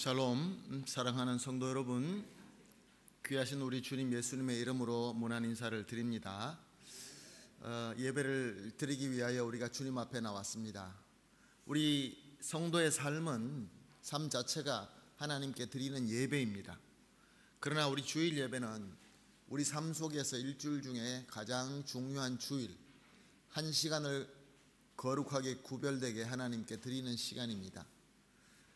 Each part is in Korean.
샬롬. 사랑하는 성도 여러분, 귀하신 우리 주님 예수님의 이름으로 문안 인사를 드립니다. 예배를 드리기 위하여 우리가 주님 앞에 나왔습니다. 우리 성도의 삶 자체가 하나님께 드리는 예배입니다. 그러나 우리 주일 예배는 우리 삶 속에서 일주일 중에 가장 중요한 주일, 한 시간을 거룩하게 구별되게 하나님께 드리는 시간입니다.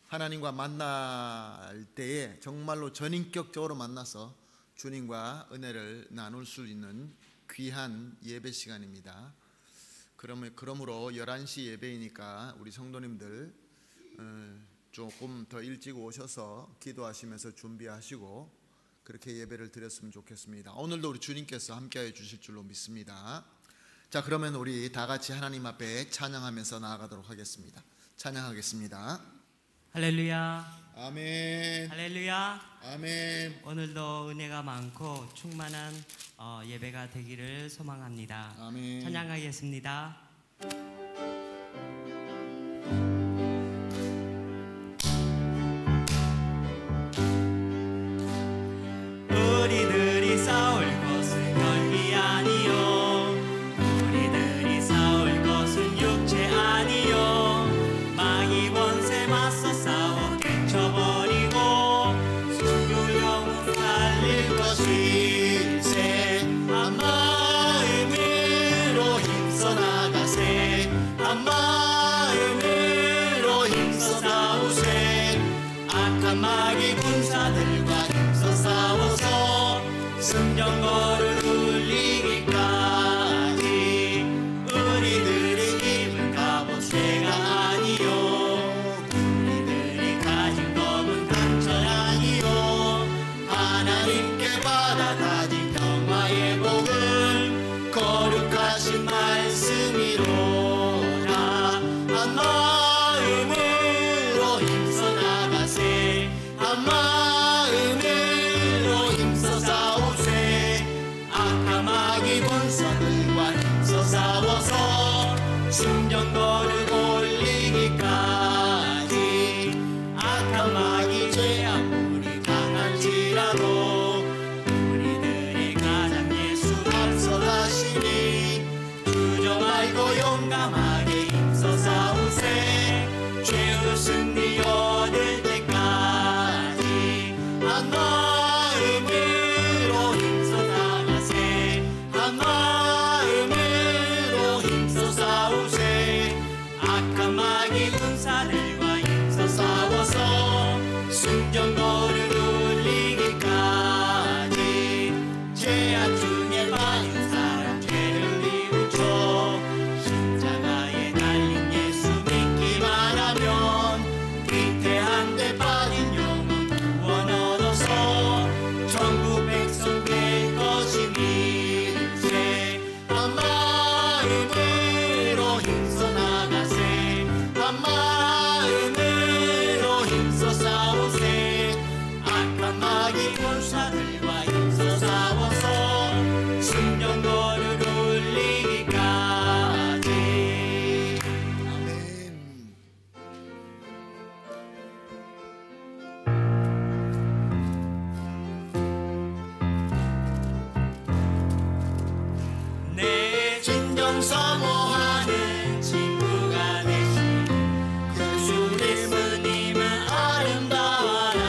하나님과 만날 때에 정말로 전인격적으로 만나서 주님과 은혜를 나눌 수 있는 귀한 예배 시간입니다. 그러므로 11시 예배이니까 우리 성도님들 조금 더 일찍 오셔서 기도하시면서 준비하시고 그렇게 예배를 드렸으면 좋겠습니다. 오늘도 우리 주님께서 함께해 주실 줄로 믿습니다. 자, 그러면 우리 다 같이 하나님 앞에 찬양하면서 나아가도록 하겠습니다. 찬양하겠습니다. 할렐루야, 아멘. 할렐루야, 아멘. 오늘도 은혜가 많고 충만한 예배가 되기를 소망합니다. 아멘. 찬양하겠습니다. 우리들이 싸울 것은 결기 아니요, 우리들이 싸울 것은 육체 아니요, 마귀 권세 맞서 싸워 깨쳐버리고 순교 영혼 살릴 것일세. 한 마음으로 힘써 나가세, 한 마음으로 힘써 싸우세. 악한 마귀 군사들과 힘써 싸워서 승전거를 울리기까지. 우리들이 입은 갑옷새가 아니요, 우리들이 가진 검은 강철 아니요, 하나님께 받아 가진 평화의 복을 거룩하신 말씀이로라. 한 마음으로 힘써 나가세, 한 마음으로 힘써 싸우세. 악한 마귀 군사들과 힘써 싸워서 승전거를 올리기까지. 악한 마귀 죄 아무리 강할지라도 우리들의 가장 예수 앞서가시니 주저 말고 용감하게 힘써 싸우세. 죄의 승리 얻을 때까지. 한 마음으로 힘써 나가세, 한 마음으로 힘써 싸우세. 악한 마귀 군사들과 힘써 싸워서 승전거를 울리기까지. 죄악 중에 빠진 사람 죄를 뉘우쳐 십자가에 달린 예수 믿기만 하면 위태한 데 빠진 영혼 구원 얻어서 천국 백성 될 것임일세. 한 마음으로 힘써 나가세, 한 마음으로 힘써 싸우세. 악한 마귀 군사들과 힘써 싸워서 승전거를 울리기까지. 아멘. 내 진정 사모하는 친구가 되신 예수 예수님은 아름다워라.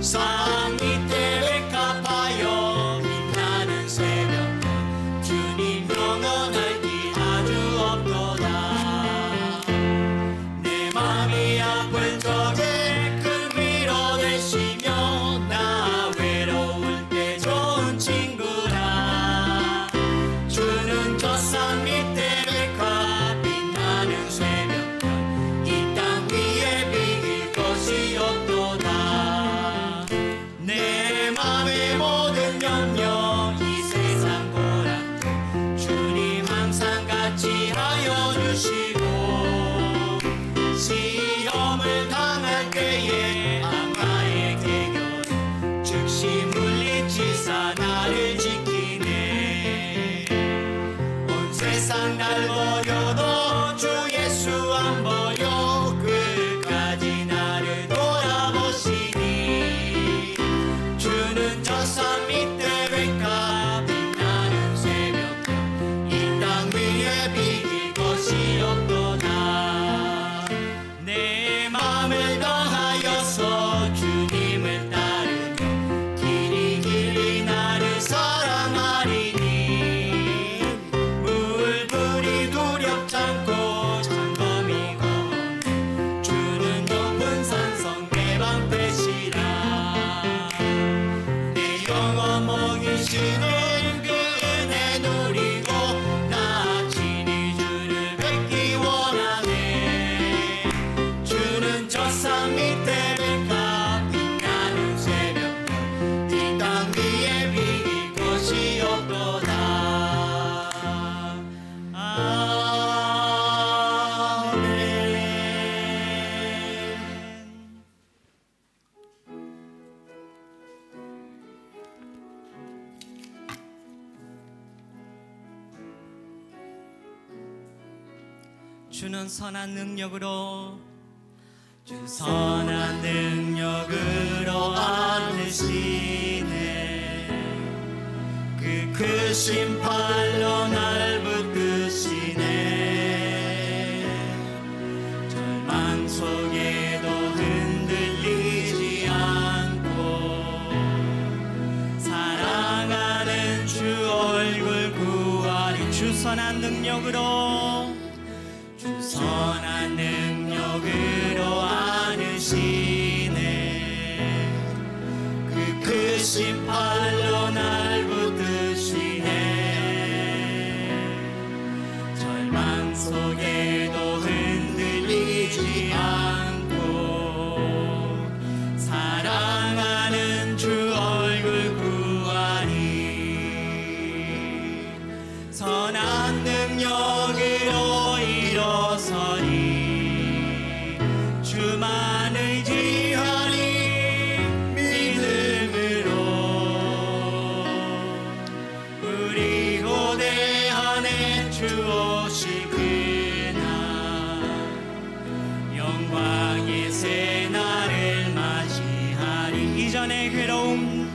산 밑에 백합하여 빛나는 새벽, 주님 영원할 길 아주 없도다. 내 맘이 아플 적에 큰 위로 되시며 나 외로울 때 좋은 친구라. 주는 저 산 밑에 백합 빛나는 새벽별, 이 땅 위에 비길 것이 없도다. 내 맘의 모든 염려 이 세상 고난 주님 항상 같이 하여 주시고, 시험을 당할 때에 악마의 계결 즉시 물리치사 나를 지키네. 온 세상 날 버려도 주 예수 안 버려 끝까지 나를 도와 주는 선한 능력으로 주 선한 능력으로 안으시네. 그 크신 팔로 날 붙드시네. 절망 속에도 흔들리지 않고 사랑하는 주 얼굴 구하리. 주 선한 능력으로 주 선한 능력으로 안으시네. 그 크신 팔로 날 붙드시네. 절망 속에도 흔들리지 않고 사랑하는 주 얼굴 구하리. 선한 능력으로 일어서리. 주만 의지하리. 믿음으로 우리 고대 안에 주 오시구나. 영광의 새 날을 맞이하리. 이전의 괴로움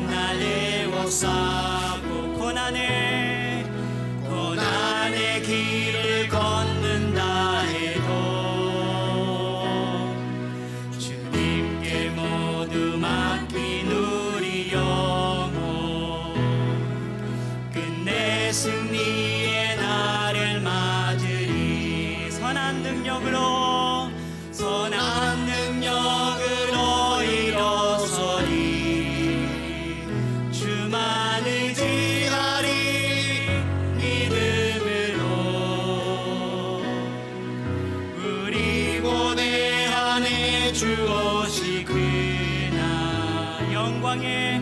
날 애워싸고 고난의 길을 걷는다 해도 주님께 모두 맡긴 우리 영혼 끝내 승리의 날을 맞으리. 선한 능력으로 일어서리. 주만 의지하리. 믿음으로 우리 고대 안에 주 오시구나. 영광의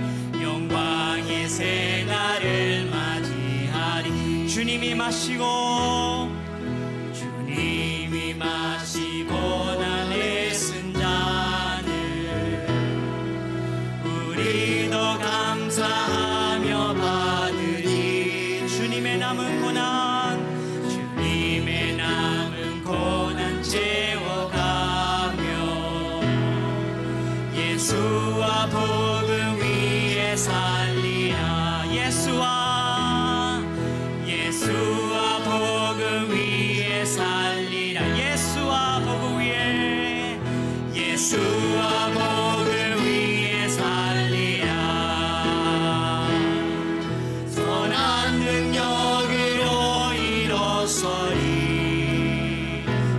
새 날을 맞이하리. 주님이 마시고 난 애쓴 잔을 우리도 감사하며 받으리. 주님의 남은 고난 채워가며 예수와 복음 위에 살리라. 예수와 복음 위에 살리라. 예수와 복음 위에 살리라. 선한 능력으로 일어서리.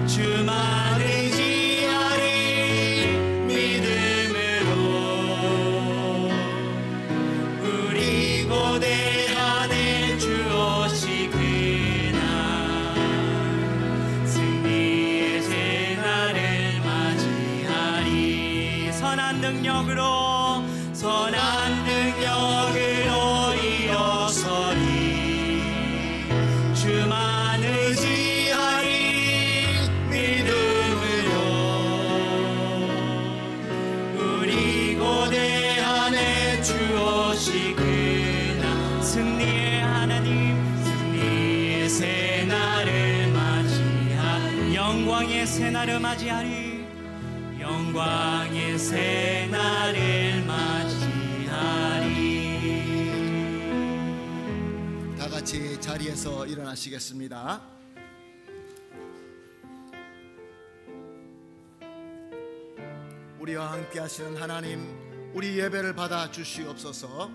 주만 의지하리. 믿음으로 우리 고대 안에 주 오시구나. 승리의 새 날을 맞이하리. 선한 능력으로 일어서리. 주만 의지하리. 믿음으로 우리 고대 안에 주 오시구나. 승리의 하나님, 승리의 새 날을 맞이하리. 영광의 새 날을 맞이하리. 영광의 새 날을 맞이하리. 다 같이 자리에서 일어나시겠습니다. 우리와 함께 하시는 하나님, 우리 예배를 받아 주시옵소서.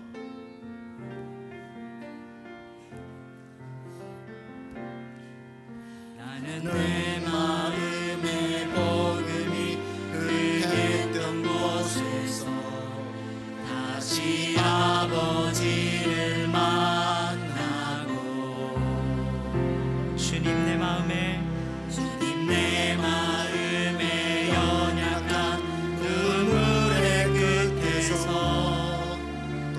나는 내 마음의 복음이 흥했던 곳에서 다시 아버지를 만나고 주님 내 마음에 연약한 눈물의 끝에서 또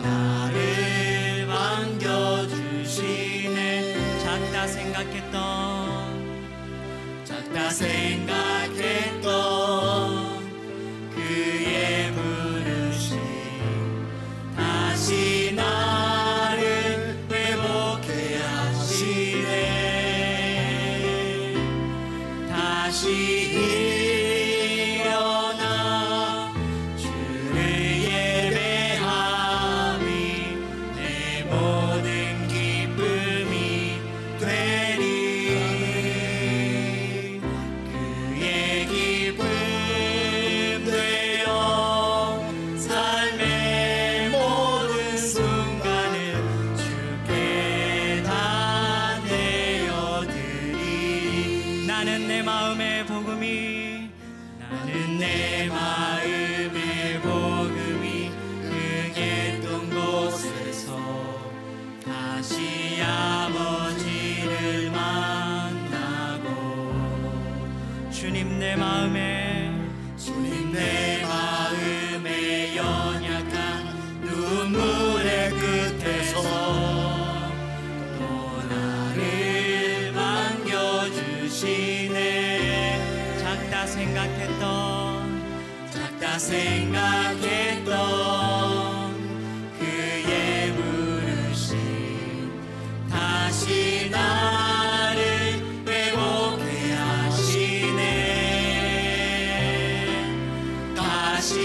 나를 반겨주시네. 작다 생각했던 그의 부르심 다시 나를 회복해 나는 내 마음의 복음이 흥했던 곳에서 다시 아버지를 만나고 주님 내 마음에 연약한 눈물의 끝에서 또 나를 반겨주시네. 작다 생각했던 그의 부르심 다시 나를 회복해 하시네. 다시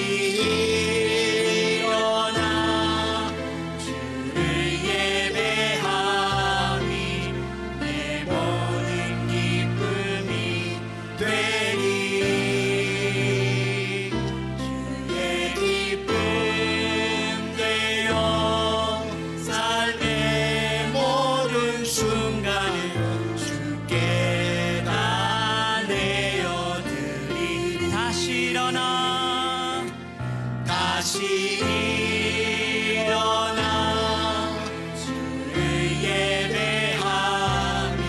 일어나 주를 예배함이 내 모든 기쁨이 되리. 주의 기쁨 되어 삶의 모든 순간을 주께 다 내어드리. 다시 일어나 주를 예배함이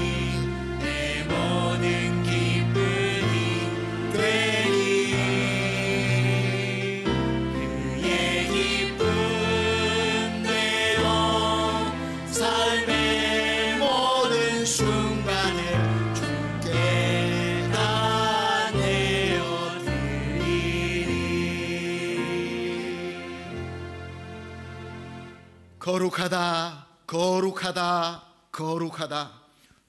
내 모든 기쁨이 되리. 그의 기쁨 되어 삶의 모든 순간을 주께 다 내어드리리. 거룩하다 거룩하다 거룩하다.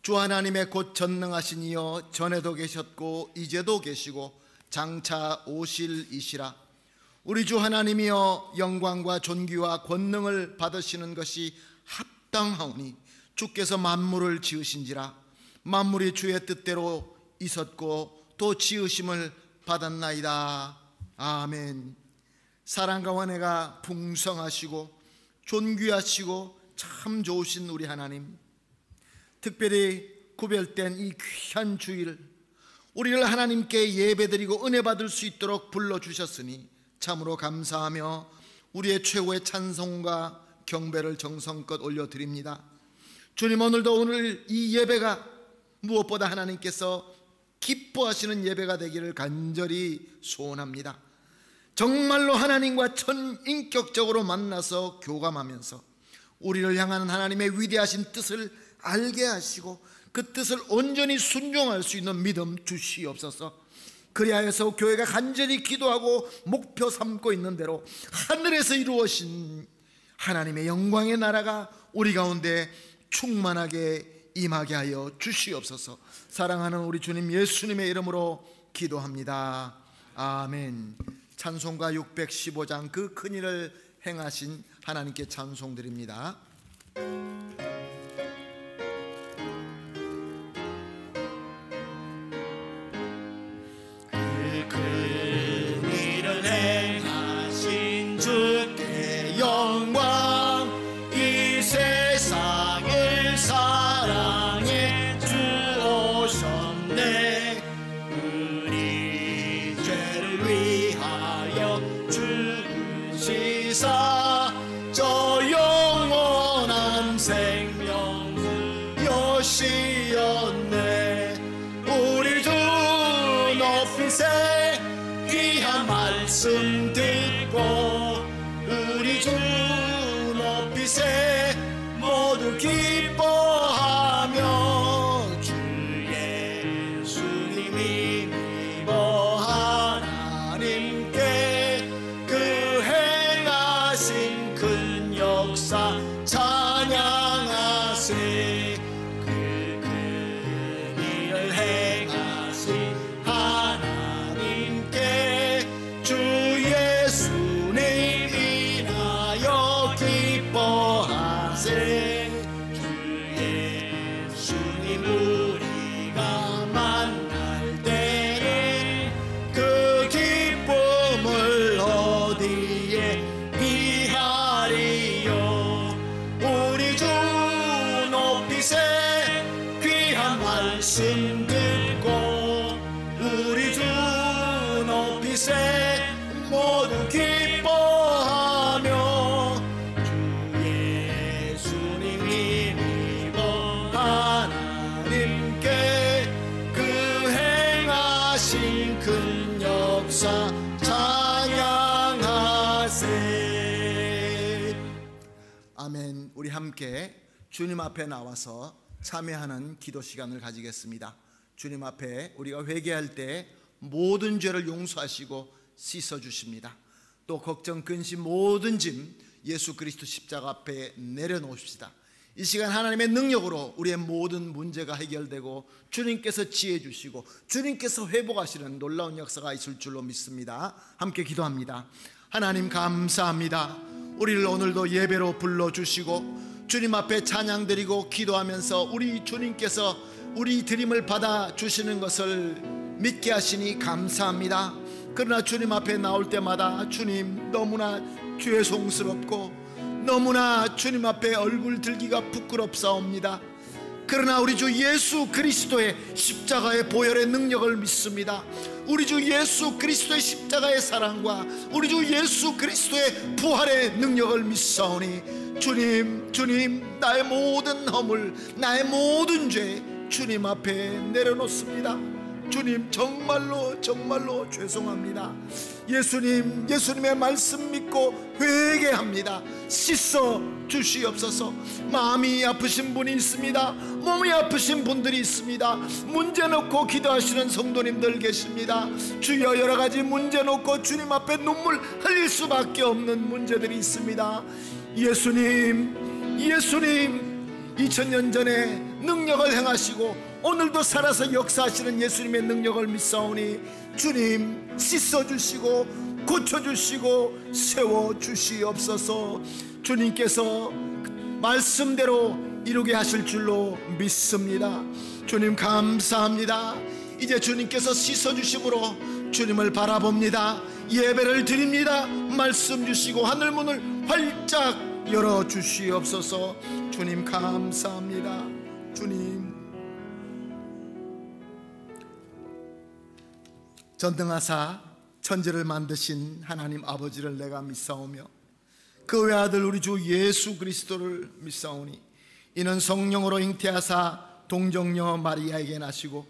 주 하나님의 곧 전능하신 이여 전에도 계셨고 이제도 계시고 장차 오실 이시라. 우리 주 하나님이여 영광과 존귀와 권능을 받으시는 것이 합당하오니 주께서 만물을 지으신지라. 만물이 주의 뜻대로 있었고 또 지으심을 받았나이다. 아멘. 사랑과 원혜가 풍성하시고 존귀하시고 참 좋으신 우리 하나님, 특별히 구별된 이 귀한 주일 우리를 하나님께 예배드리고 은혜 받을 수 있도록 불러주셨으니 참으로 감사하며 우리의 최고의 찬송과 경배를 정성껏 올려드립니다. 주님, 오늘 이 예배가 무엇보다 하나님께서 기뻐하시는 예배가 되기를 간절히 소원합니다. 정말로 하나님과 전인격적으로 만나서 교감하면서 우리를 향하는 하나님의 위대하신 뜻을 알게 하시고 그 뜻을 온전히 순종할 수 있는 믿음 주시옵소서. 그리하여서 교회가 간절히 기도하고 목표 삼고 있는 대로 하늘에서 이루어진 하나님의 영광의 나라가 우리 가운데 충만하게 임하게 하여 주시옵소서. 사랑하는 우리 주님 예수님의 이름으로 기도합니다. 아멘. 찬송가 615장 그 큰일을 행하신 하나님께 찬송드립니다. 그 큰일을 행하신 주께 영광, 이 세상을 사랑해 주오셨네. 우리 죄를 위하여 죽으시사 저 영원한 생명을 여시었네. 우리 주 높이세 귀한 말씀 듣고 우리 주 높이세 모두 기뻐하며 주 예수님이 믿어 하나님께 그 행하신 큰 역사 찬양하세. 그 큰일을 행하신 하나님께 주 예수님 인하여 기뻐하세. 주 예수님 우리가 만날 때에 그 기쁨을 어디에 비하리요. 우리 주 높이세 귀한 말씀 듣고 우리 주 높이세 용사 찬양하세. 아멘. 우리 함께 주님 앞에 나와서 참여하는 기도 시간을 가지겠습니다. 주님 앞에 우리가 회개할 때 모든 죄를 용서하시고 씻어주십니다. 또 걱정, 근심, 모든 짐 예수 그리스도 십자가 앞에 내려놓읍시다. 이 시간 하나님의 능력으로 우리의 모든 문제가 해결되고 주님께서 지혜 주시고 주님께서 회복하시는 놀라운 역사가 있을 줄로 믿습니다. 함께 기도합니다. 하나님 감사합니다. 우리를 오늘도 예배로 불러주시고 주님 앞에 찬양드리고 기도하면서 우리 주님께서 우리 드림을 받아주시는 것을 믿게 하시니 감사합니다. 그러나 주님 앞에 나올 때마다 주님 너무나 죄송스럽고 너무나 주님 앞에 얼굴 들기가 부끄럽사옵니다. 그러나 우리 주 예수 그리스도의 십자가의 보혈의 능력을 믿습니다. 우리 주 예수 그리스도의 십자가의 사랑과 우리 주 예수 그리스도의 부활의 능력을 믿사오니 주님 나의 모든 허물, 나의 모든 죄 주님 앞에 내려놓습니다. 주님 정말로 죄송합니다. 예수님의 말씀 믿고 회개합니다. 씻어 주시옵소서. 마음이 아프신 분이 있습니다. 몸이 아프신 분들이 있습니다. 문제 놓고 기도하시는 성도님들 계십니다. 주여 여러 가지 문제 놓고 주님 앞에 눈물 흘릴 수밖에 없는 문제들이 있습니다. 예수님 2000년 전에 능력을 행하시고 오늘도 살아서 역사하시는 예수님의 능력을 믿사오니 주님 씻어주시고 고쳐주시고 세워주시옵소서. 주님께서 말씀대로 이루게 하실 줄로 믿습니다. 주님 감사합니다. 이제 주님께서 씻어주심으로 주님을 바라봅니다. 예배를 드립니다. 말씀 주시고 하늘문을 활짝 열어주시옵소서. 주님 감사합니다. 주님 전능하사 천지를 만드신 하나님 아버지를 내가 믿사오며 그 외아들 우리 주 예수 그리스도를 믿사오니 이는 성령으로 잉태하사 동정녀 마리아에게 나시고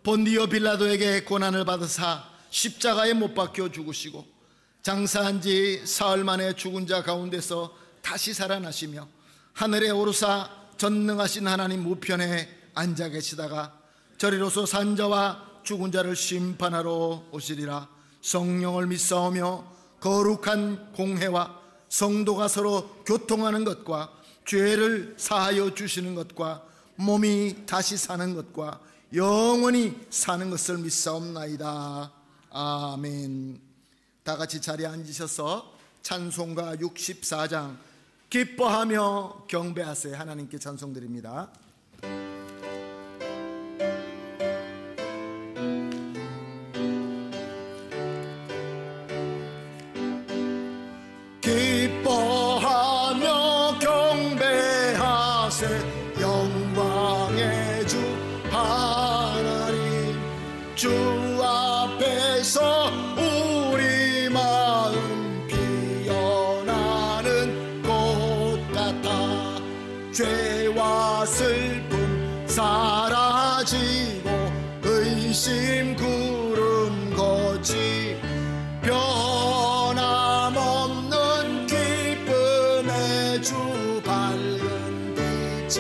본디오 빌라도에게 고난을 받으사 십자가에 못 박혀 죽으시고 장사한 지 사흘 만에 죽은 자 가운데서 다시 살아나시며 하늘에 오르사 전능하신 하나님 우편에 앉아 계시다가 저리로서 산자와 죽은 자를 심판하러 오시리라. 성령을 믿사오며 거룩한 공회와 성도가 서로 교통하는 것과 죄를 사하여 주시는 것과 몸이 다시 사는 것과 영원히 사는 것을 믿사옵나이다. 아멘. 다 같이 자리에 앉으셔서 찬송가 64장 기뻐하며 경배하세요. 하나님께 찬송드립니다. 기뻐하며 경배하세 영광의 주 하나님. 주 앞에서 우리 마음 피어나는 꽃 같아 죄와 슬픔 사라지고 의심 구름 거치 변함없는 기쁨의 주 밝은 빛을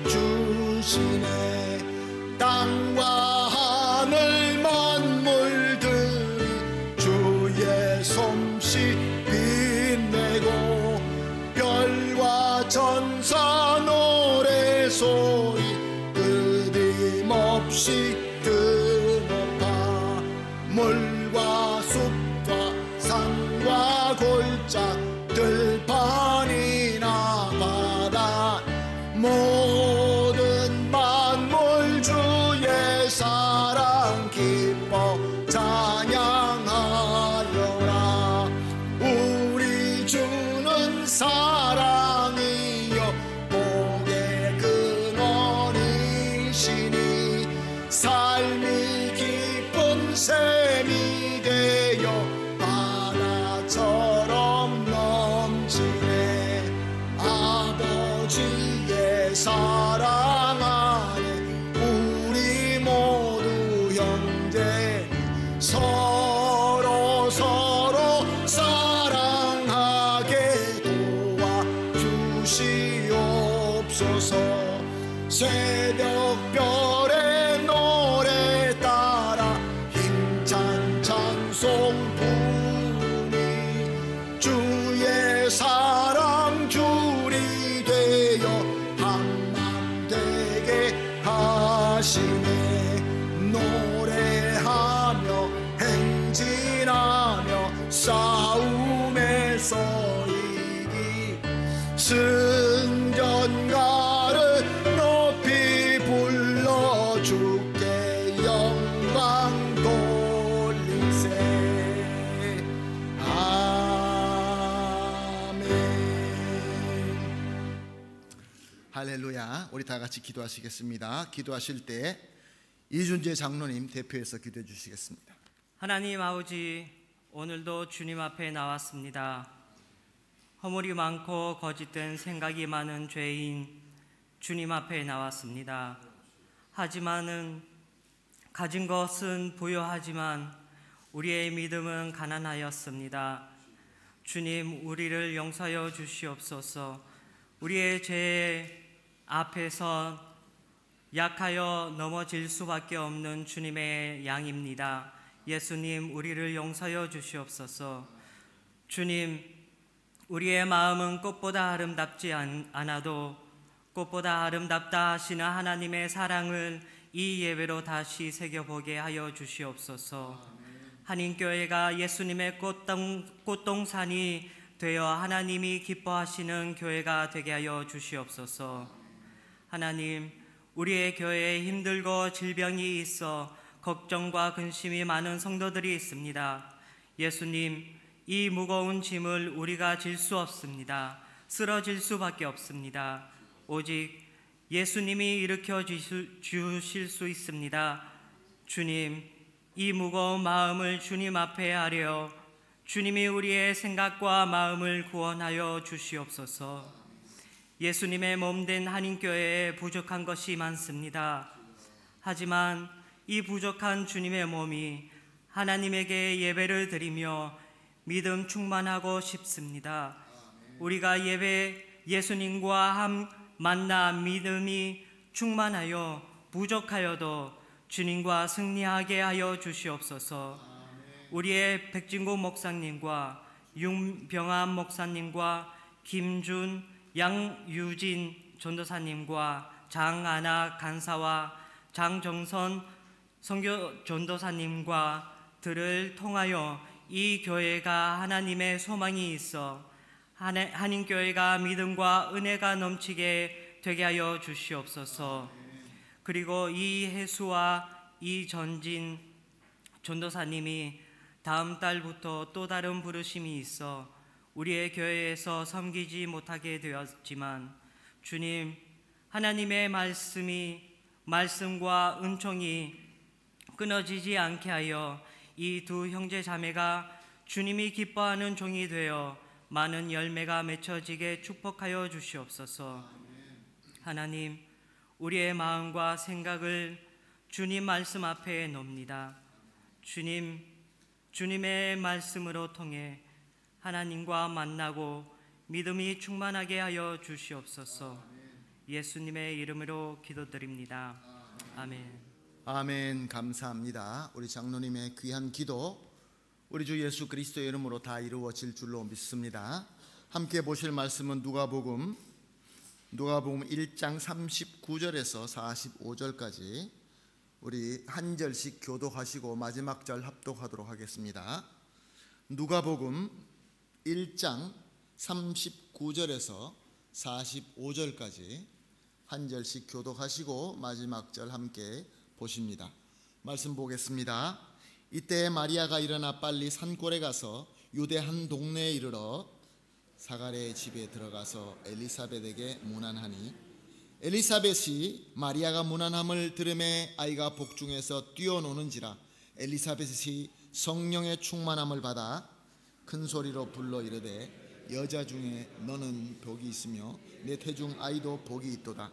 주시네. 땅과 하늘 만물들이 주의 솜씨 빛내고 별과 천사 노래소리 끊임없이 드높아 물과 숲과 산과 골짜 들판이나 바다 모든 만물 주의 사랑 기뻐 찬양하여라. 우리 주는 사랑이여 복의 근원이시니 삶이 깊은 샘이 되어 바다처럼 넘치네. 아버지의 사랑 안에 우리 모두 형제 서로 주옵소서. 새벽별의 노래 따라 힘찬 찬송 부르니 주의 사랑 줄이 되어 한맘 되게 하시네. 노래하며 행진하며 싸움에서 이기 승전가를 높이 불러 주께 영광 돌리세. 아멘. 할렐루야. 우리 다 같이 기도하시겠습니다. 기도하실 때 이준재 장로님 대표해서 기도해 주시겠습니다. 하나님 아버지, 오늘도 주님 앞에 나왔습니다. 허물이 많고 거짓된 생각이 많은 죄인 주님 앞에 나왔습니다. 하지만은 가진 것은 부유하지만 우리의 믿음은 가난하였습니다. 주님, 우리를 용서하여 주시옵소서. 우리의 죄 앞에서 약하여 넘어질 수밖에 없는 주님의 양입니다. 예수님, 우리를 용서하여 주시옵소서. 주님, 우리의 마음은 꽃보다 아름답지 않아도 꽃보다 아름답다 하시는 하나님의 사랑을 이 예배로 다시 새겨보게 하여 주시옵소서. 한인교회가 예수님의 꽃동산이 되어 하나님이 기뻐하시는 교회가 되게 하여 주시옵소서. 하나님, 우리의 교회에 힘들고 질병이 있어 걱정과 근심이 많은 성도들이 있습니다. 예수님, 이 무거운 짐을 우리가 질 수 없습니다. 쓰러질 수밖에 없습니다. 오직 예수님이 일으켜 주실 수 있습니다. 주님, 이 무거운 마음을 주님 앞에 아뢰어 주님이 우리의 생각과 마음을 구원하여 주시옵소서. 예수님의 몸된 한인교회에 부족한 것이 많습니다. 하지만 이 부족한 주님의 몸이 하나님에게 예배를 드리며 믿음 충만하고 싶습니다. 우리가 예수님과 만나 믿음이 충만하여 부족하여도 주님과 승리하게 하여 주시옵소서. 우리의 백진구 목사님과 윤병암 목사님과 김준, 양유진 전도사님과 장아나 간사와 장정선 선교 전도사님과 들을 통하여 이 교회가 하나님의 소망이 있어 한인교회가 믿음과 은혜가 넘치게 되게 하여 주시옵소서. 그리고 이혜수와 이전진 전도사님이 다음 달부터 또 다른 부르심이 있어 우리의 교회에서 섬기지 못하게 되었지만 주님, 하나님의 말씀과 은총이 끊어지지 않게 하여 이 두 형제 자매가 주님이 기뻐하는 종이 되어 많은 열매가 맺혀지게 축복하여 주시옵소서. 하나님, 우리의 마음과 생각을 주님 말씀 앞에 놓습니다. 주님의 말씀으로 통해 하나님과 만나고 믿음이 충만하게 하여 주시옵소서. 예수님의 이름으로 기도드립니다. 아멘. 아멘. 감사합니다. 우리 장로님의 귀한 기도 우리 주 예수 그리스도의 이름으로 다 이루어질 줄로 믿습니다. 함께 보실 말씀은 누가복음 1장 39절에서 45절까지 우리 한 절씩 교독하시고 마지막 절 합독하도록 하겠습니다. 누가복음 1장 39절에서 45절까지 한 절씩 교독하시고 마지막 절 함께 보십니다. 말씀 보겠습니다. 이때 마리아가 일어나 빨리 산골에 가서 유대 한 동네에 이르러 사가랴의 집에 들어가서 엘리사벳에게 문안하니 엘리사벳이 마리아가 문안함을 들음에 아이가 복중에서 뛰어노는지라 엘리사벳이 성령의 충만함을 받아 큰 소리로 불러 이르되 여자 중에 너는 복이 있으며 내 태중 아이도 복이 있도다.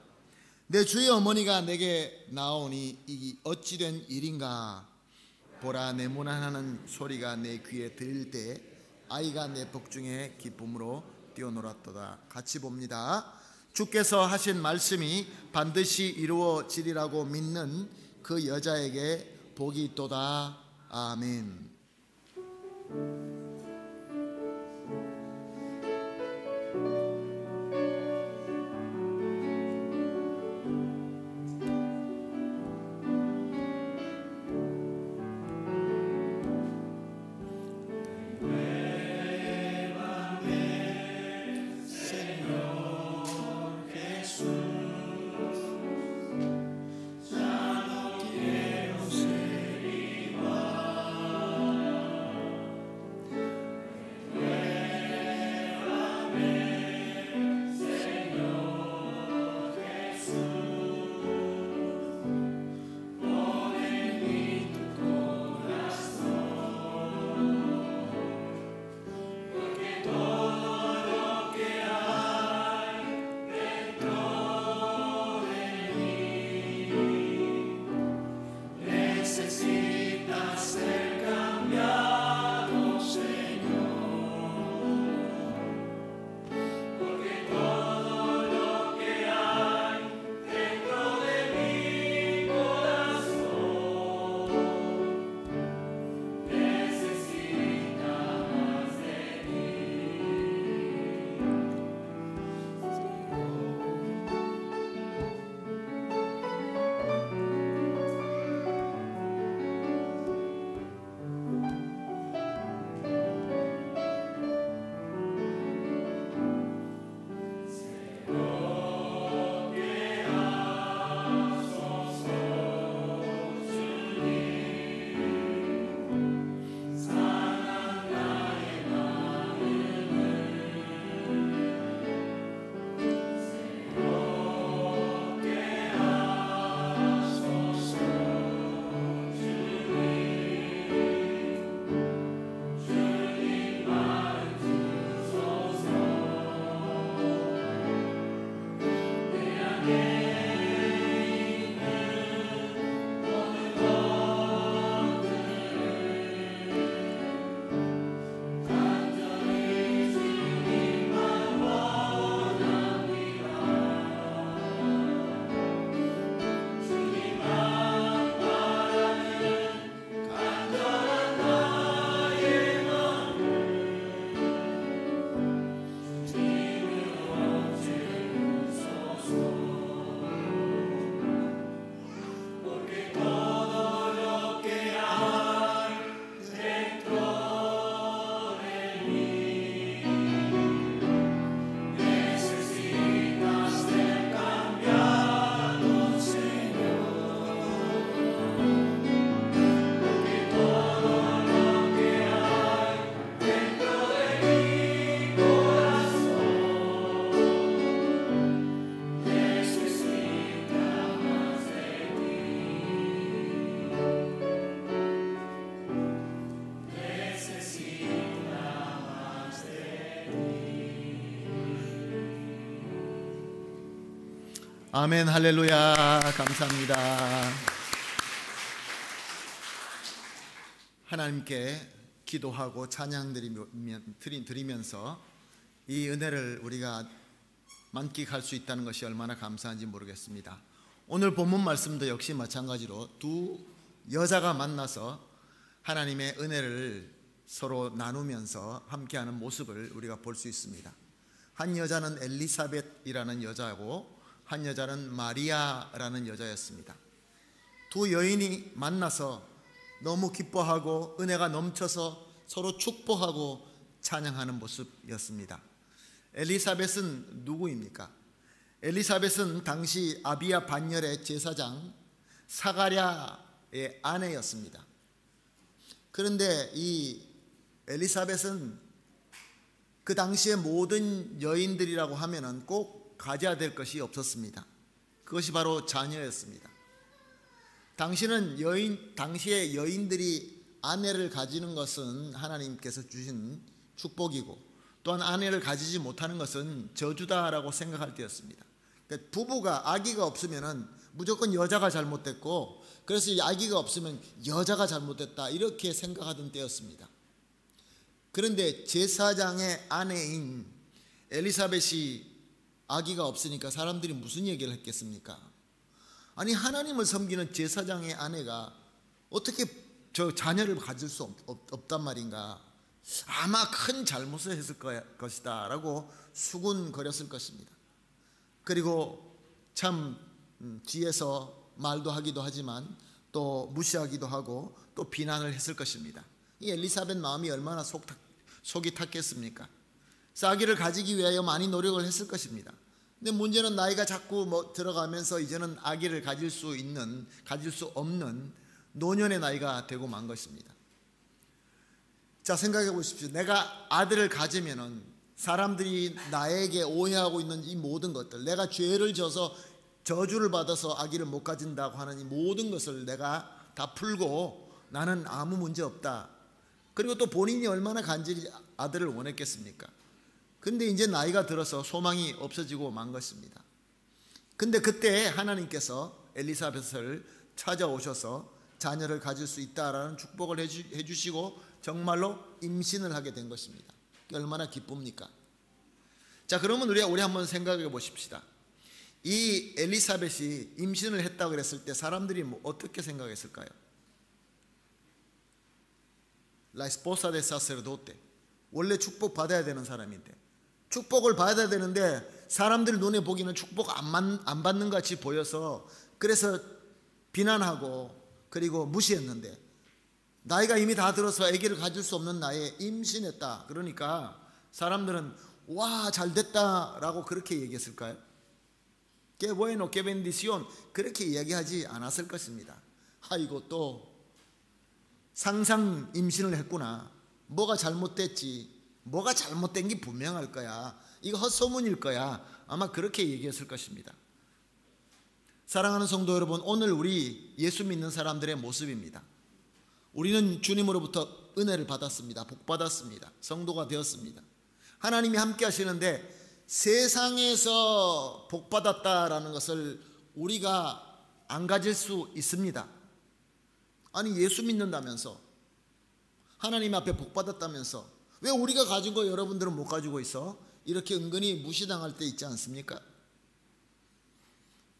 내 주의 어머니가 내게 나오니 이 어찌된 일인가. 보라, 내 문안하는 소리가 내 귀에 들릴 때 아이가 내 복중에 기쁨으로 뛰어놀았도다. 같이 봅니다. 주께서 하신 말씀이 반드시 이루어지리라고 믿는 그 여자에게 복이 있도다. 아멘. 아멘. 할렐루야. 감사합니다. 하나님께 기도하고 찬양 드리면서 이 은혜를 우리가 만끽할 수 있다는 것이 얼마나 감사한지 모르겠습니다. 오늘 본문 말씀도 역시 마찬가지로 두 여자가 만나서 하나님의 은혜를 서로 나누면서 함께하는 모습을 우리가 볼 수 있습니다. 한 여자는 엘리사벳이라는 여자고 한 여자는 마리아라는 여자였습니다. 두 여인이 만나서 너무 기뻐하고 은혜가 넘쳐서 서로 축복하고 찬양하는 모습이었습니다. 엘리사벳은 누구입니까? 엘리사벳은 당시 아비야 반열의 제사장 사가랴의 아내였습니다. 그런데 이 엘리사벳은 그 당시의 모든 여인들이라고 하면은 꼭 가져야 될 것이 없었습니다. 그것이 바로 자녀였습니다. 당시의 여인들이 아내를 가지는 것은 하나님께서 주신 축복이고 또한 아내를 가지지 못하는 것은 저주다라고 생각할 때였습니다. 그러니까 부부가 아기가 없으면 무조건 여자가 잘못됐고 그래서 이 아기가 없으면 여자가 잘못됐다 이렇게 생각하던 때였습니다. 그런데 제사장의 아내인 엘리사벳이 아기가 없으니까 사람들이 무슨 얘기를 했겠습니까? 아니, 하나님을 섬기는 제사장의 아내가 어떻게 저 자녀를 가질 수 없단 말인가? 아마 큰 잘못을 했을 것이다 라고 수군거렸을 것입니다. 그리고 참 뒤에서 말도 하기도 하지만 또 무시하기도 하고 또 비난을 했을 것입니다. 이 엘리사벳 마음이 얼마나 속이 탔겠습니까? 아기를 가지기 위하여 많이 노력을 했을 것입니다. 근데 문제는 나이가 자꾸 들어가면서 이제는 아기를 가질 수 없는 노년의 나이가 되고 만 것입니다. 자, 생각해 보십시오. 내가 아들을 가지면은 사람들이 나에게 오해하고 있는 이 모든 것들, 내가 죄를 져서 저주를 받아서 아기를 못 가진다고 하는 이 모든 것을 내가 다 풀고 나는 아무 문제 없다. 그리고 또 본인이 얼마나 간절히 아들을 원했겠습니까? 근데 이제 나이가 들어서 소망이 없어지고 만 것입니다. 근데 그때 하나님께서 엘리사벳을 찾아오셔서 자녀를 가질 수 있다라는 축복을 해주시고 정말로 임신을 하게 된 것입니다. 얼마나 기쁩니까? 자, 그러면 우리 한번 생각해 보십시다. 이 엘리사벳이 임신을 했다고 그랬을 때 사람들이 어떻게 생각했을까요? La esposa del sacerdote, 원래 축복 받아야 되는 사람인데, 축복을 받아야 되는데 사람들 눈에 보기는 축복 안 받는 같이 보여서 그래서 비난하고 그리고 무시했는데, 나이가 이미 다 들어서 아기를 가질 수 없는 나이에 임신했다. 그러니까 사람들은 와, 잘됐다라고 그렇게 얘기했을까요? Que bueno, que bendición, 그렇게 이야기하지 않았을 것입니다. 아이고, 또 상상 임신을 했구나. 뭐가 잘못됐지, 뭐가 잘못된 게 분명할 거야, 이거 헛소문일 거야, 아마 그렇게 얘기했을 것입니다. 사랑하는 성도 여러분, 오늘 우리 예수 믿는 사람들의 모습입니다. 우리는 주님으로부터 은혜를 받았습니다. 복 받았습니다. 성도가 되었습니다. 하나님이 함께 하시는데 세상에서 복 받았다라는 것을 우리가 안 가질 수 있습니다. 아니, 예수 믿는다면서, 하나님 앞에 복 받았다면서 왜 우리가 가진 거 여러분들은 못 가지고 있어? 이렇게 은근히 무시당할 때 있지 않습니까?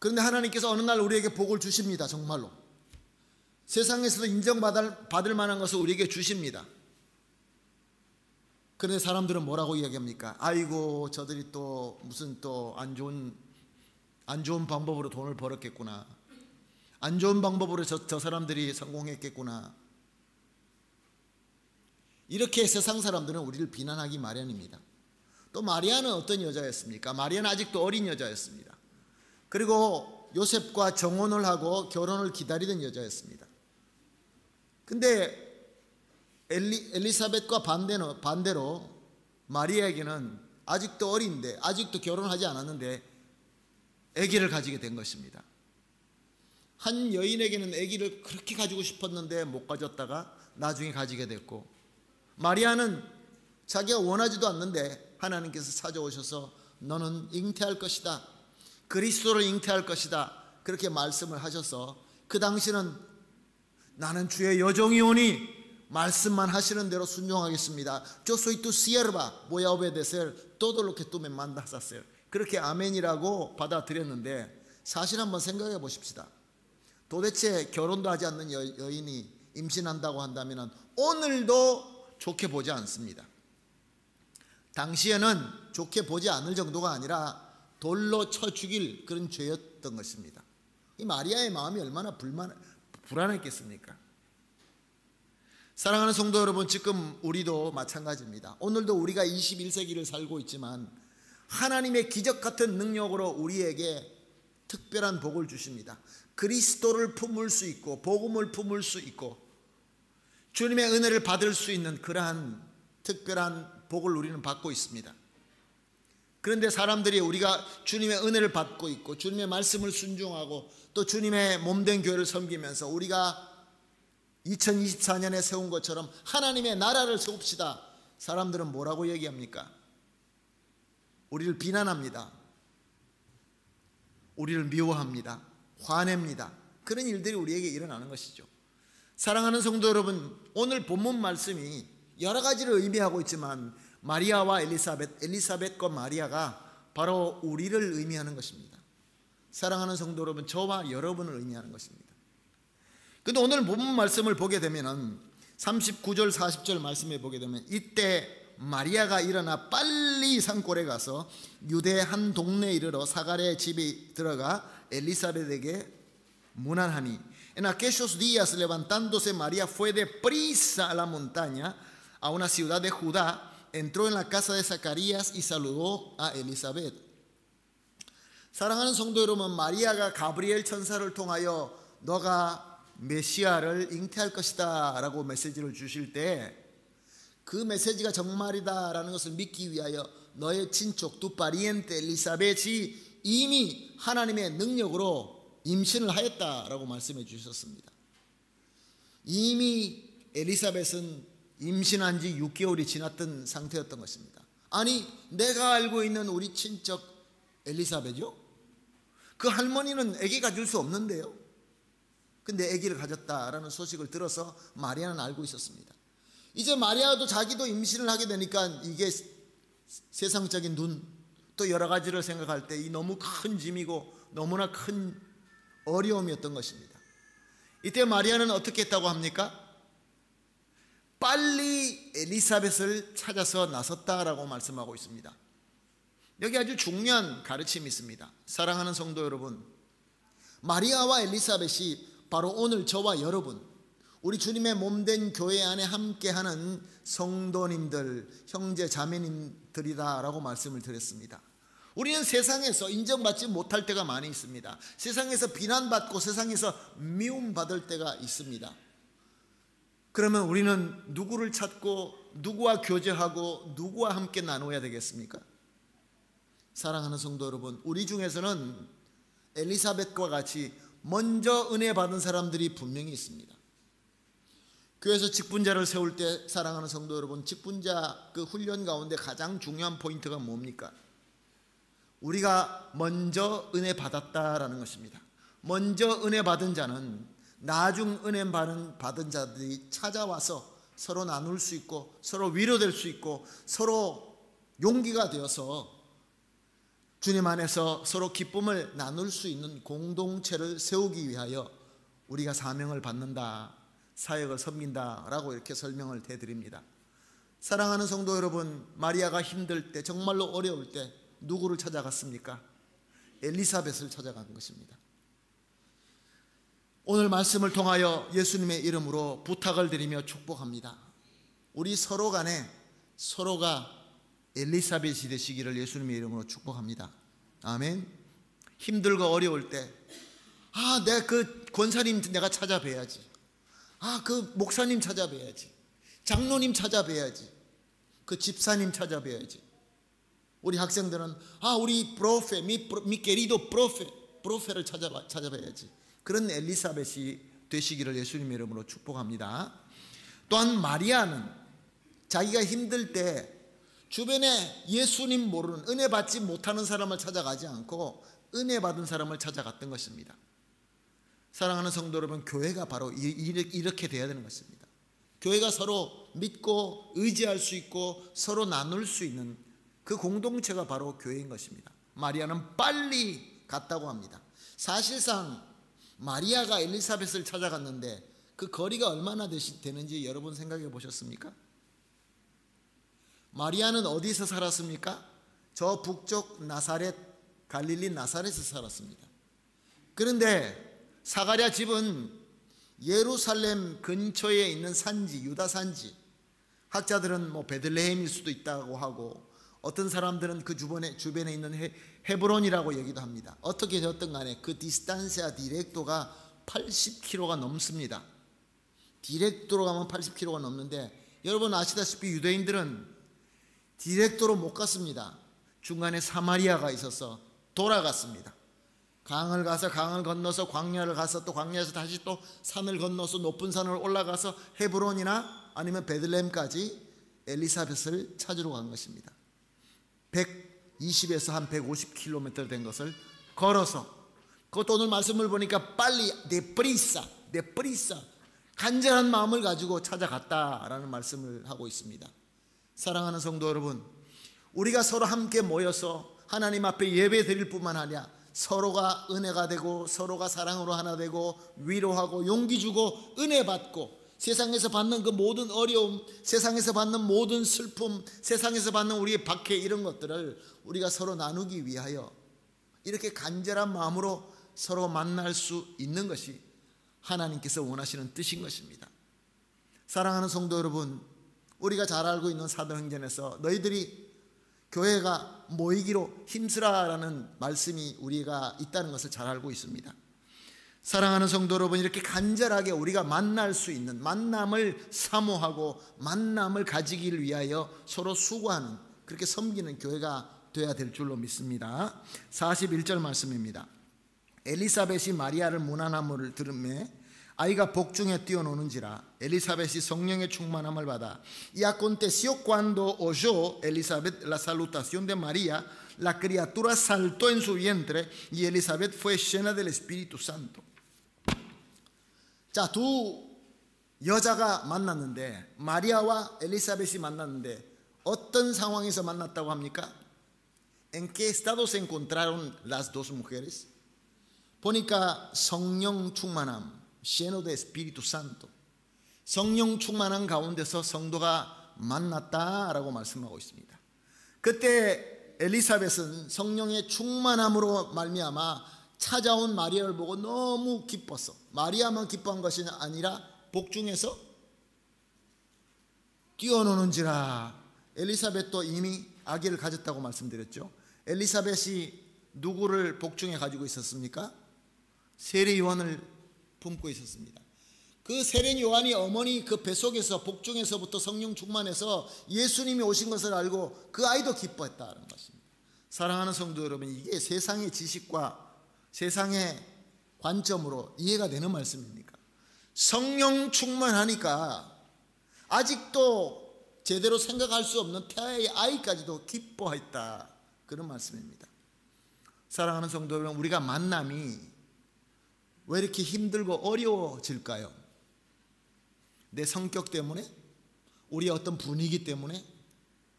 그런데 하나님께서 어느 날 우리에게 복을 주십니다. 정말로 세상에서도 인정받을 만한 것을 우리에게 주십니다. 그런데 사람들은 뭐라고 이야기합니까? 아이고, 저들이 또 무슨 또 안 좋은 방법으로 돈을 벌었겠구나, 안 좋은 방법으로 저 사람들이 성공했겠구나. 이렇게 세상 사람들은 우리를 비난하기 마련입니다. 또 마리아는 어떤 여자였습니까? 마리아는 아직도 어린 여자였습니다. 그리고 요셉과 정혼을 하고 결혼을 기다리던 여자였습니다. 근데 엘리사벳과 반대로 마리아에게는 아직도 어린데, 아직도 결혼하지 않았는데 아기를 가지게 된 것입니다. 한 여인에게는 아기를 그렇게 가지고 싶었는데 못 가졌다가 나중에 가지게 됐고, 마리아는 자기가 원하지도 않는데 하나님께서 찾아오셔서 너는 잉태할 것이다, 그리스도를 잉태할 것이다, 그렇게 말씀을 하셔서 그 당시는 나는 주의 여종이오니 말씀만 하시는 대로 순종하겠습니다. Yo soy tu sierva, voy a obedecer todo lo que tú me mandas a hacer. 그렇게 아멘이라고 받아들였는데, 사실 한번 생각해 보십시다. 도대체 결혼도 하지 않는 여인이 임신한다고 한다면 오늘도 좋게 보지 않습니다. 당시에는 좋게 보지 않을 정도가 아니라 돌로 쳐 죽일 그런 죄였던 것입니다. 이 마리아의 마음이 얼마나 불안했겠습니까? 사랑하는 성도 여러분, 지금 우리도 마찬가지입니다. 오늘도 우리가 21세기를 살고 있지만 하나님의 기적 같은 능력으로 우리에게 특별한 복을 주십니다. 그리스도를 품을 수 있고 복음을 품을 수 있고 주님의 은혜를 받을 수 있는 그러한 특별한 복을 우리는 받고 있습니다. 그런데 사람들이 우리가 주님의 은혜를 받고 있고 주님의 말씀을 순종하고 또 주님의 몸된 교회를 섬기면서 우리가 2024년에 세운 것처럼 하나님의 나라를 세웁시다. 사람들은 뭐라고 얘기합니까? 우리를 비난합니다. 우리를 미워합니다. 화냅니다. 그런 일들이 우리에게 일어나는 것이죠. 사랑하는 성도 여러분, 오늘 본문 말씀이 여러 가지를 의미하고 있지만 마리아와 엘리사벳과 마리아가 바로 우리를 의미하는 것입니다. 사랑하는 성도 여러분, 저와 여러분을 의미하는 것입니다. 근데 오늘 본문 말씀을 보게 되면은 39절 40절 말씀에 보게 되면 이때 마리아가 일어나 빨리 산골에 가서 유대 한 동네에 이르러 사가랴의 집에 들어가 엘리사벳에게 문안하니 en aquellos días levantándose María fue deprisa a la montaña a una ciudad de Judá, entró en la casa de Zacarías y saludó a Elizabeth. 사랑하는 성도 여러분, 마리아가 가브리엘 천사를 통하여 너가 메시아를 잉태할 것이다 라고 메시지를 주실 때 그 메시지가 정말이다 라는 것을 믿기 위하여 너의 친족 두 파리엔테 엘리사벳이 이미 하나님의 능력으로 임신을 하였다라고 말씀해 주셨습니다. 이미 엘리사벳은 임신한 지 6개월이 지났던 상태였던 것입니다. 아니, 내가 알고 있는 우리 친척 엘리사벳이요? 그 할머니는 아기 가질 수 없는데요. 근데 아기를 가졌다라는 소식을 들어서 마리아는 알고 있었습니다. 이제 마리아도 자기도 임신을 하게 되니까 이게 세상적인 눈, 또 여러 가지를 생각할 때 이 너무 큰 짐이고 너무나 큰 어려움이었던 것입니다. 이때 마리아는 어떻게 했다고 합니까? 빨리 엘리사벳을 찾아서 나섰다라고 말씀하고 있습니다. 여기 아주 중요한 가르침이 있습니다. 사랑하는 성도 여러분, 마리아와 엘리사벳이 바로 오늘 저와 여러분, 우리 주님의 몸된 교회 안에 함께하는 성도님들, 형제 자매님들이다라고 말씀을 드렸습니다. 우리는 세상에서 인정받지 못할 때가 많이 있습니다. 세상에서 비난받고 세상에서 미움받을 때가 있습니다. 그러면 우리는 누구를 찾고 누구와 교제하고 누구와 함께 나누어야 되겠습니까? 사랑하는 성도 여러분, 우리 중에서는 엘리사벳과 같이 먼저 은혜 받은 사람들이 분명히 있습니다. 교회에서 직분자를 세울 때 사랑하는 성도 여러분, 직분자 그 훈련 가운데 가장 중요한 포인트가 뭡니까? 우리가 먼저 은혜 받았다라는 것입니다. 먼저 은혜 받은 자는 나중 은혜 받은 자들이 찾아와서 서로 나눌 수 있고 서로 위로될 수 있고 서로 용기가 되어서 주님 안에서 서로 기쁨을 나눌 수 있는 공동체를 세우기 위하여 우리가 사명을 받는다, 사역을 섬긴다라고 이렇게 설명을 해드립니다. 사랑하는 성도 여러분, 마리아가 힘들 때, 정말로 어려울 때 누구를 찾아갔습니까? 엘리사벳을 찾아간 것입니다. 오늘 말씀을 통하여 예수님의 이름으로 부탁을 드리며 축복합니다. 우리 서로 간에 서로가 엘리사벳이 되시기를 예수님의 이름으로 축복합니다. 아멘. 힘들고 어려울 때 내가 그 권사님 내가 찾아뵈야지, 그 목사님 찾아뵈야지, 장로님 찾아뵈야지, 그 집사님 찾아뵈야지. 우리 학생들은 우리 프로페, 미 querido 프로페를 찾아봐야지. 그런 엘리사벳이 되시기를 예수님의 이름으로 축복합니다. 또한 마리아는 자기가 힘들 때 주변에 예수님 모르는, 은혜 받지 못하는 사람을 찾아가지 않고 은혜 받은 사람을 찾아갔던 것입니다. 사랑하는 성도 여러분, 교회가 바로 이렇게 돼야 되는 것입니다. 교회가 서로 믿고 의지할 수 있고 서로 나눌 수 있는 그 공동체가 바로 교회인 것입니다. 마리아는 빨리 갔다고 합니다. 사실상 마리아가 엘리사벳을 찾아갔는데 그 거리가 얼마나 되는지 여러분 생각해 보셨습니까? 마리아는 어디서 살았습니까? 저 북쪽 나사렛, 갈릴리 나사렛에서 살았습니다. 그런데 사가랴 집은 예루살렘 근처에 있는 산지, 유다 산지, 학자들은 베들레헴일 수도 있다고 하고 어떤 사람들은 그 주변에 있는 헤브론이라고 얘기도 합니다. 어떻게 되었든 간에 그 디스탄시아 디렉토가 80km가 넘습니다. 디렉토로 가면 80km가 넘는데 여러분 아시다시피 유대인들은 디렉토로 못 갔습니다. 중간에 사마리아가 있어서 돌아갔습니다. 강을 가서 강을 건너서 광야를 가서 또 광야에서 다시 또 산을 건너서 높은 산을 올라가서 헤브론이나 아니면 베들레헴까지 엘리사벳을 찾으러 간 것입니다. 120에서 한 150km 된 것을 걸어서, 그것도 오늘 말씀을 보니까 빨리 데프리사 간절한 마음을 가지고 찾아갔다라는 말씀을 하고 있습니다. 사랑하는 성도 여러분, 우리가 서로 함께 모여서 하나님 앞에 예배 드릴 뿐만 아니라 서로가 은혜가 되고 서로가 사랑으로 하나 되고 위로하고 용기 주고 은혜 받고 세상에서 받는 그 모든 어려움, 세상에서 받는 모든 슬픔, 세상에서 받는 우리의 박해, 이런 것들을 우리가 서로 나누기 위하여 이렇게 간절한 마음으로 서로 만날 수 있는 것이 하나님께서 원하시는 뜻인 것입니다. 사랑하는 성도 여러분, 우리가 잘 알고 있는 사도행전에서 너희들이 교회가 모이기로 힘쓰라라는 말씀이 우리가 있다는 것을 잘 알고 있습니다. 사랑하는 성도 여러분, 이렇게 간절하게 우리가 만날 수 있는, 만남을 사모하고 만남을 가지기를 위하여 서로 수고하는, 그렇게 섬기는 교회가 되어야 될 줄로 믿습니다. 41절 말씀입니다. 엘리사벳이 마리아를 문안함을 들음에 아이가 복중에 뛰어노는지라 엘리사벳이 성령의 충만함을 받아. Y aconteció cuando oyó Elizabeth la salutación de María, la criatura saltó en su vientre y Elizabeth fue llena del Espíritu Santo. 자, 두 여자가 만났는데, 마리아와 엘리사벳이 만났는데 어떤 상황에서 만났다고 합니까? ¿En qué estado se encontraron las dos mujeres? 보니까 성령 충만함, lleno de Espíritu Santo, 성령 충만한 가운데서 성도가 만났다라고 말씀하고 있습니다. 그때 엘리사벳은 성령의 충만함으로 말미암아 찾아온 마리아를 보고 너무 기뻤어. 마리아만 기뻐한 것이 아니라 복중에서 뛰어노는지라. 엘리사벳도 이미 아기를 가졌다고 말씀드렸죠. 엘리사벳이 누구를 복중에 가지고 있었습니까? 세례 요한을 품고 있었습니다. 그 세례 요한이 어머니 그 뱃속에서, 복중에서부터 성령 충만해서 예수님이 오신 것을 알고 그 아이도 기뻐했다는 것입니다. 사랑하는 성도 여러분, 이게 세상의 지식과 세상의 관점으로 이해가 되는 말씀입니까? 성령 충만하니까 아직도 제대로 생각할 수 없는 태아의 아이까지도 기뻐했다, 그런 말씀입니다. 사랑하는 성도 여러분, 우리가 만남이 왜 이렇게 힘들고 어려워질까요? 내 성격 때문에? 우리의 어떤 분위기 때문에?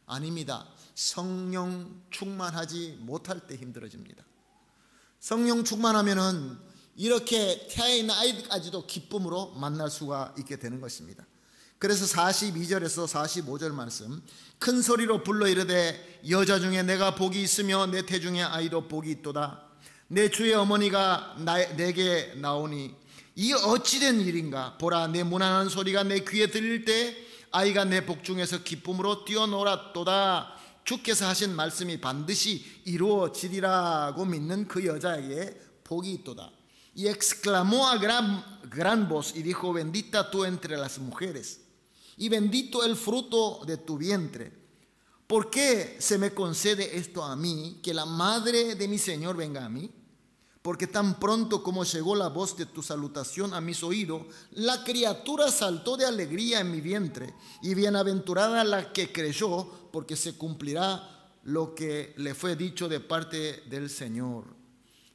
아닙니다. 성령 충만하지 못할 때 힘들어집니다. 성령 충만하면은 이렇게 태아에 있는 아이까지도 기쁨으로 만날 수가 있게 되는 것입니다. 그래서 42절에서 45절 말씀, 큰 소리로 불러 이르되 여자 중에 내가 복이 있으며 내 태중에 아이도 복이 있도다. 내 주의 어머니가 내게 나오니 이 어찌된 일인가? 보라, 내 문안한 소리가 내 귀에 들릴 때 아이가 내 복중에서 기쁨으로 뛰어놀았도다. 주께서 하신 말씀이 반드시 이루어지리라고 믿는 그 여자에게 복이 있도다. Y exclamó a gran voz y dijo, bendita tú entre las mujeres y bendito el fruto de tu vientre. ¿Por qué se me concede esto a mí, que la madre de mi Señor venga a mí? Porque tan pronto como llegó la voz de tu salutación a mis oídos, la criatura saltó de alegría en mi vientre, y bienaventurada la que creyó, porque se cumplirá lo que le fue dicho de parte del Señor.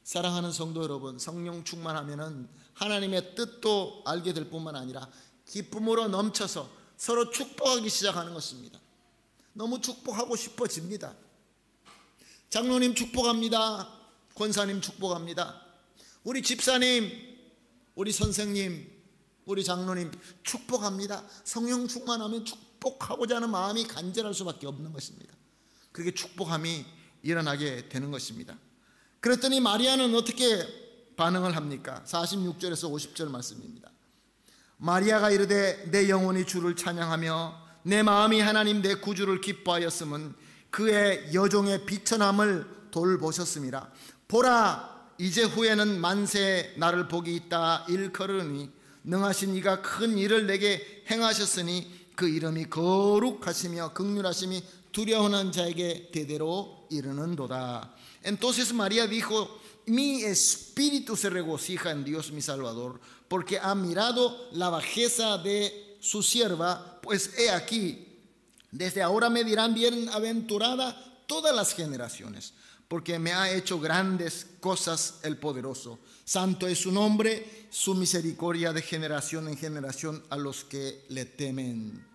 사랑하는 성도 여러분, 성령 충만하면은 하나님의 뜻도 알게 될 뿐만 아니라 기쁨으로 넘쳐서 서로 축복하기 시작하는 것입니다. 너무 축복하고 싶어집니다. 장로님 축복합니다. 권사님 축복합니다. 우리 집사님, 우리 선생님, 우리 장로님 축복합니다. 성령 충만하면 축복하고자 하는 마음이 간절할 수밖에 없는 것입니다. 그게 축복함이 일어나게 되는 것입니다. 그랬더니 마리아는 어떻게 반응을 합니까? 46절에서 50절 말씀입니다. 마리아가 이르되 내 영혼이 주를 찬양하며 내 마음이 하나님 내 구주를 기뻐하였음은 그의 여종의 비천함을 돌보셨음이라. 보라, 이제 후에는 만세 나를 복이 있다 일컬으니 능하신 이가 큰 일을 내게 행하셨으니 그 이름이 거룩하시며 긍휼하심이 두려워하는 자에게 대대로 이르는도다. Entonces María dijo, mi espíritu se regocija en Dios mi Salvador, porque ha mirado la bajeza de su sierva, pues he aquí, desde ahora me dirán bienaventurada todas las generaciones, porque me ha hecho grandes cosas el poderoso. Santo es su nombre, su misericordia de generación en generación a los que le temen.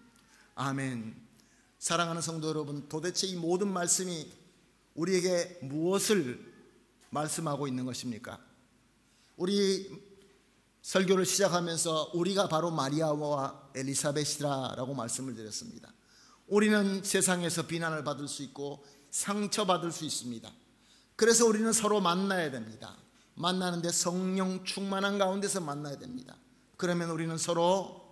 아멘. 사랑하는 성도 여러분, 도대체 이 모든 말씀이 우리에게 무엇을 말씀하고 있는 것입니까? 우리 설교를 시작하면서 우리가 바로 마리아와 엘리사벳이라고 말씀을 드렸습니다. 우리는 세상에서 비난을 받을 수 있고 상처받을 수 있습니다. 그래서 우리는 서로 만나야 됩니다. 만나는데 성령 충만한 가운데서 만나야 됩니다. 그러면 우리는 서로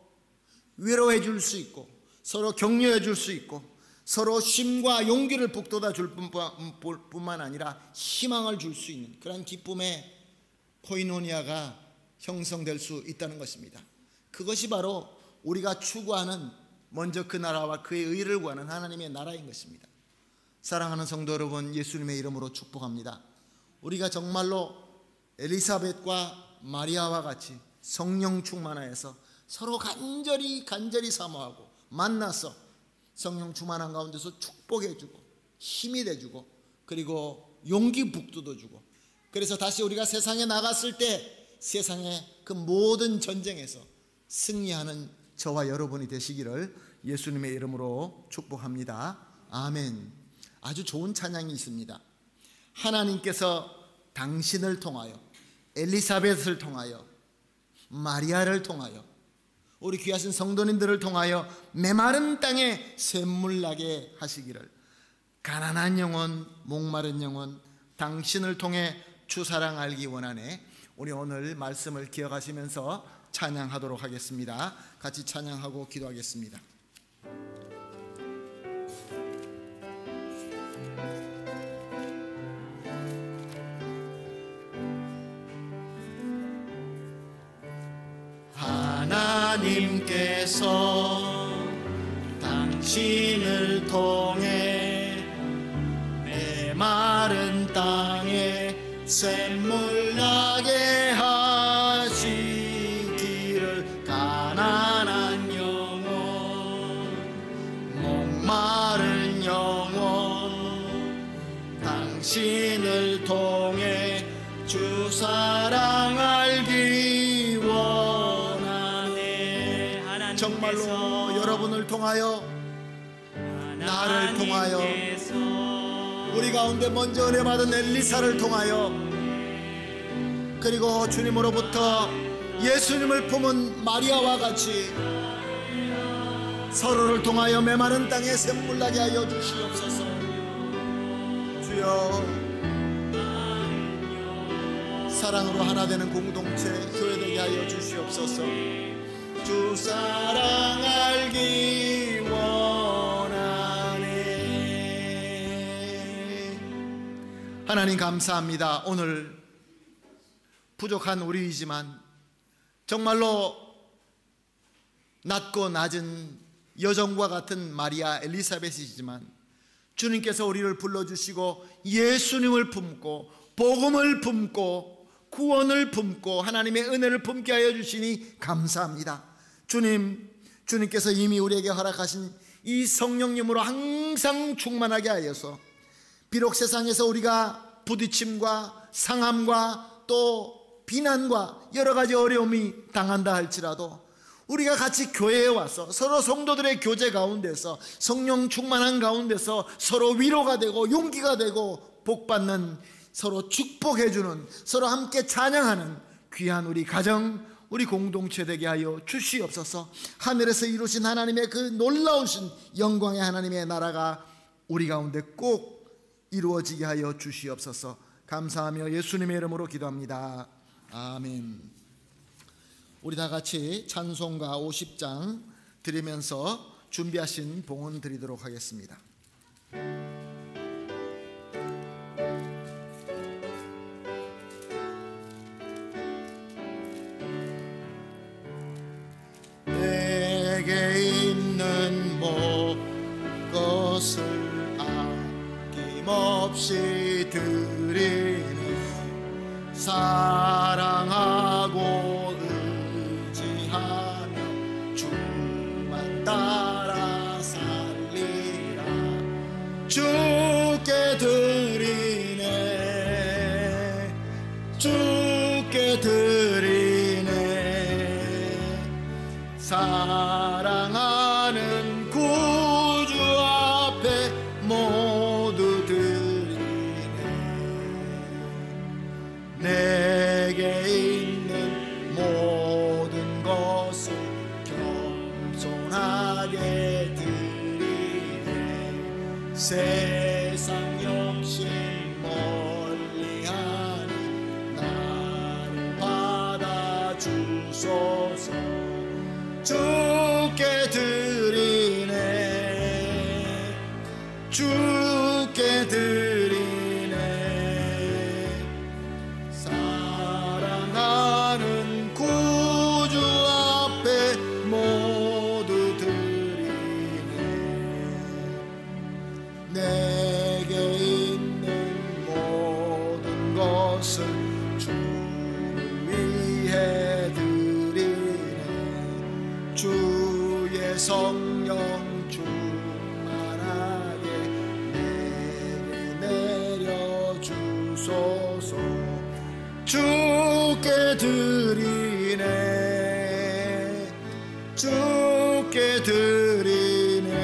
위로해 줄 수 있고 서로 격려해 줄 수 있고 서로 쉼과 용기를 북돋아 줄 뿐만 아니라 희망을 줄 수 있는 그런 기쁨의 코이노니아가 형성될 수 있다는 것입니다. 그것이 바로 우리가 추구하는 먼저 그 나라와 그의 의를 구하는 하나님의 나라인 것입니다. 사랑하는 성도 여러분, 예수님의 이름으로 축복합니다. 우리가 정말로 엘리사벳과 마리아와 같이 성령 충만하여서 서로 간절히 사모하고 만나서 성령 충만한 가운데서 축복해주고 힘이 돼주고 그리고 용기 북돋아주고, 그래서 다시 우리가 세상에 나갔을 때 세상의 그 모든 전쟁에서 승리하는 저와 여러분이 되시기를 예수님의 이름으로 축복합니다. 아멘. 아주 좋은 찬양이 있습니다. 하나님께서 당신을 통하여, 엘리사벳을 통하여, 마리아를 통하여, 우리 귀하신 성도님들을 통하여 메마른 땅에 샘물 나게 하시기를, 가난한 영혼, 목마른 영혼, 당신을 통해 주 사랑 알기 원하네. 우리 오늘 말씀을 기억하시면서 찬양하도록 하겠습니다. 같이 찬양하고 기도하겠습니다. 하나님께서 당신을 통해 메마른 땅에 샘물 나게 하시기를, 가난한 영혼, 목마른 영혼, 당신을 통해 주 사랑 알기 원하네. 정말로 여러분을 통하여, 나를 통하여, 우리 가운데 먼저 은혜 받은 엘리사를 통하여, 그리고 주님으로부터 예수님을 품은 마리아와 같이 서로를 통하여 메마른 땅에 샘물 나게 하여 주시옵소서. 주여, 사랑으로 하나 되는 공동체, 교회 되게 하여 주시옵소서. 주 사랑 알기 원하네. 하나님 감사합니다. 오늘 부족한 우리이지만 정말로 낮고 낮은 여정과 같은 마리아 엘리사벳이지만 주님께서 우리를 불러주시고 예수님을 품고 복음을 품고 구원을 품고 하나님의 은혜를 품게 하여 주시니 감사합니다. 주님께서 이미 우리에게 허락하신 이 성령님으로 항상 충만하게 하여서 비록 세상에서 우리가 부딪힘과 상함과 또 비난과 여러 가지 어려움이 당한다 할지라도 우리가 같이 교회에 와서 서로 성도들의 교제 가운데서 성령 충만한 가운데서 서로 위로가 되고 용기가 되고 복받는, 서로 축복해주는, 서로 함께 찬양하는 귀한 우리 가정, 우리 공동체 되게 하여 주시옵소서. 하늘에서 이루신 하나님의 그 놀라우신 영광의 하나님의 나라가 우리 가운데 꼭 이루어지게 하여 주시옵소서. 감사하며 예수님의 이름으로 기도합니다. 아멘. 우리 다 같이 찬송가 50장 드리면서 준비하신 봉헌 드리도록 하겠습니다. 내게 있는 것을 아낌없이 드리는, 사랑하고 의지하며 주만 따라 살리라. 주께 드리네, 주께 드리네. 사랑하는 구주 앞에 모두 드리네. 세상 욕심 멀리하니 나를 받아주소서. 주께 드리네, 주께 드리네. 사랑하는 구주 앞에 모두 드리네. 내게 있는 모든 것을 주를 위해 드리네. 주의 성령 충만하게 내게 내려주소서. 주께 드리네, 주께 드리네.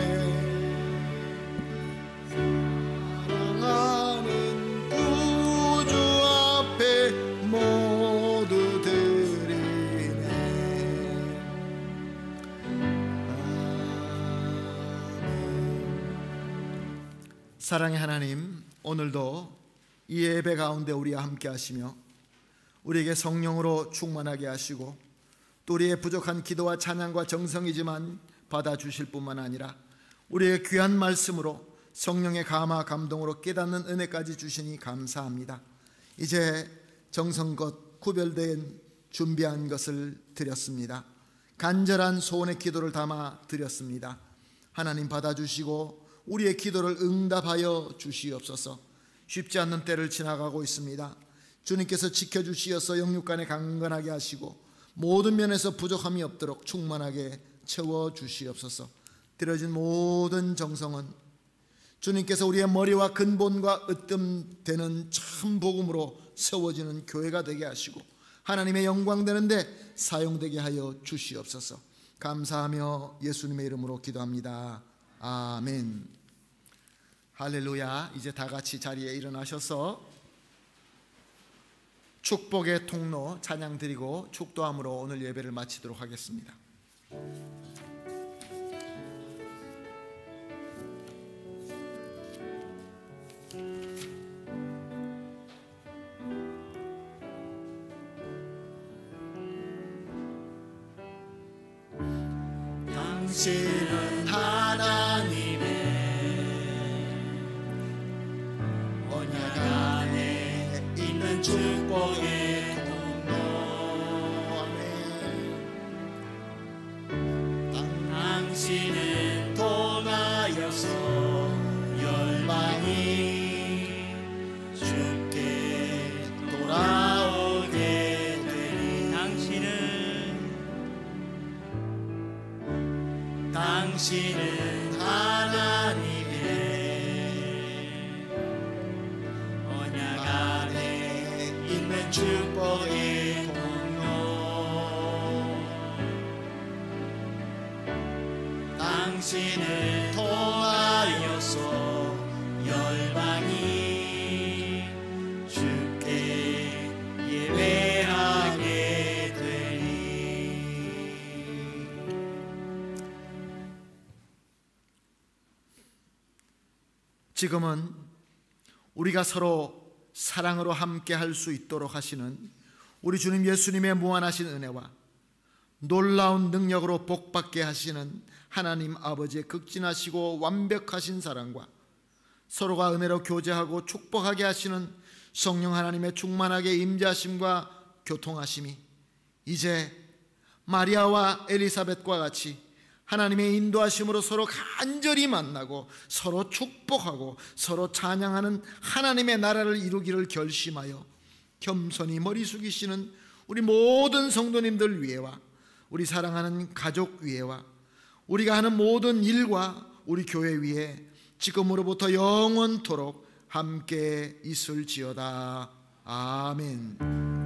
사랑하는 구주 앞에 모두 드리네. 사랑의 하나님, 오늘도 이 예배 가운데 우리와 함께 하시며 우리에게 성령으로 충만하게 하시고 또 우리의 부족한 기도와 찬양과 정성이지만 받아주실 뿐만 아니라 우리의 귀한 말씀으로 성령의 감화 감동으로 깨닫는 은혜까지 주시니 감사합니다. 이제 정성껏 구별된 준비한 것을 드렸습니다. 간절한 소원의 기도를 담아 드렸습니다. 하나님 받아주시고 우리의 기도를 응답하여 주시옵소서. 쉽지 않는 때를 지나가고 있습니다. 주님께서 지켜주시어서 영육간에 강건하게 하시고 모든 면에서 부족함이 없도록 충만하게 채워주시옵소서. 드려진 모든 정성은 주님께서 우리의 머리와 근본과 으뜸되는 참 복음으로 세워지는 교회가 되게 하시고 하나님의 영광 되는데 사용되게 하여 주시옵소서. 감사하며 예수님의 이름으로 기도합니다. 아멘. 할렐루야. 이제 다 같이 자리에 일어나셔서 축복의 통로 찬양 드리고 축도함으로 오늘 예배를 마치도록 하겠습니다. 당신은 하나님의 언약 안에 있는 축복의 통로. 아멘. 당신은 통하여서 열방이 주께 돌아오게 되리. 당신은 하나님의 언약 안에 있는 축복의 통로. 당신을 통하여서 열방이 주께 예배하게 되리. 지금은 우리가 서로 사랑으로 함께 할 수 있도록 하시는 우리 주님 예수님의 무한하신 은혜와 놀라운 능력으로 복받게 하시는 하나님 아버지의 극진하시고 완벽하신 사랑과 서로가 은혜로 교제하고 축복하게 하시는 성령 하나님의 충만하게 임재하심과 교통하심이 이제 마리아와 엘리사벳과 같이 하나님의 인도하심으로 서로 간절히 만나고 서로 축복하고 서로 찬양하는 하나님의 나라를 이루기를 결심하여 겸손히 머리 숙이시는 우리 모든 성도님들 위에와 우리 사랑하는 가족 위에와 우리가 하는 모든 일과 우리 교회 위에 지금으로부터 영원토록 함께 있을지어다. 아멘.